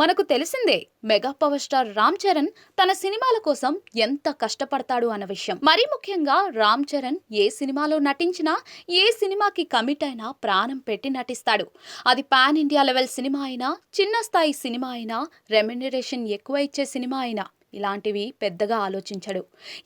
మనకు తెలిసిందే mega power star Ram Charan తన సినిమాల కోసం ఎంత కష్టపడతాడు అన్న విషయం. మరీ ముఖ్యంగా రామ్ చరణ్ ఏ సినిమాలో నటించినా, ఏ సినిమాకి కమిట్ అయినా ప్రాణం పెట్టి నటిస్తాడు. అది పాన్ ఇండియా లెవెల్ సినిమా అయినా, చిన్న స్థాయి సినిమా అయినా, రెమ్యునరేషన్ ఎక్కువ ఇచ్చే సినిమా అయినా ఇలాంటివి పెద్దగా ఆలోచించడు.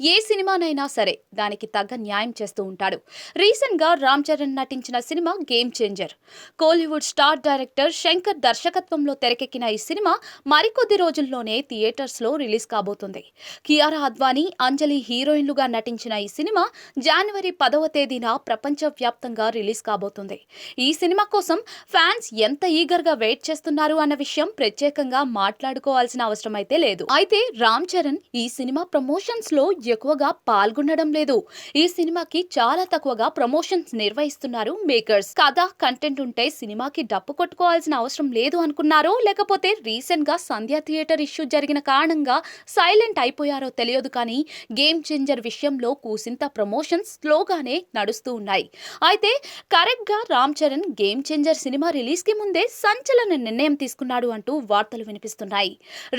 ఏ సినిమానైనా సరే దానికి తగ్గ న్యాయం చేస్తూ ఉంటాడు. రీసెంట్ గా రామ్ చరణ్ నటించిన cinema game changer. Kollywood star director Shankar దర్శకత్వంలో తెరకెక్కిన ఈ సినిమా మరికొద్ది రోజుల్లోనే థియేటర్స్ లో రిలీజ్ కాబోతుంది. కియారా అద్వానీ, అంజలి హీరోయిన్లుగా నటించిన ఈ సినిమా జనవరి 10వ తేదీన ప్రపంచ వ్యాప్తంగా రిలీజ్ కాబోతుంది. ఈ సినిమా కోసం ఫ్యాన్స్ ఎంత ఈగర్ గా వెయిట్ చేస్తున్నారు అన్న విషయం ప్రత్యేకంగా మాట్లాడుకోవాల్సిన అవసరం అయితే లేదు. అయితే రామ్ చరణ్ ఈ సినిమా ప్రమోషన్స్ లో ఎక్కువగా పాల్గొనడం లేదు. ఈ సినిమాకి చాలా తక్కువగా ప్రమోషన్స్ నిర్వహిస్తున్నారు మేకర్స్. కథ, కంటెంట్ ఉంటే సినిమాకి డప్పు కొట్టుకోవాల్సిన అవసరం లేదు అనుకున్నారో, లేకపోతే రీసెంట్ గా సంధ్య థియేటర్ ఇష్యూ జరిగిన కారణంగా సైలెంట్ అయిపోయారో తెలియదు కానీ గేమ్ చేంజర్ విషయంలో కూసింత ప్రమోషన్స్ స్లోగానే నడుస్తూ ఉన్నాయి. అయితే కరెక్ట్ గా Ram Charan game changer cinema release కి ముందే సంచలన నిర్ణయం తీసుకున్నాడు అంటూ వార్తలు వినిపిస్తున్నాయి.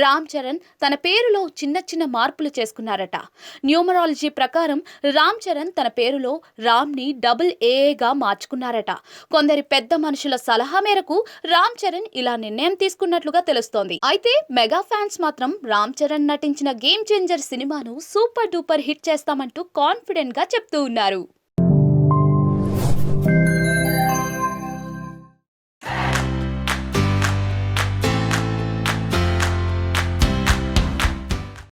రామ్ చరణ్ తన పేరులో చిన్న చిన్న మార్పులు చేసుకున్నారట. న్యూమరాలజీ ప్రకారం రామ్ చరణ్ తన పేరులో రామ్ ని AA గా మార్చుకున్నారట. కొందరి పెద్ద మనుషుల సలహా మేరకు రామ్ చరణ్ ఇలా నిర్ణయం తీసుకున్నట్లుగా తెలుస్తోంది. అయితే మెగా ఫ్యాన్స్ మాత్రం రామ్ చరణ్ నటించిన గేమ్ చేంజర్ సినిమాను సూపర్ డూపర్ హిట్ చేస్తామంటూ కాన్ఫిడెంట్ గా చెప్తూ ఉన్నారు.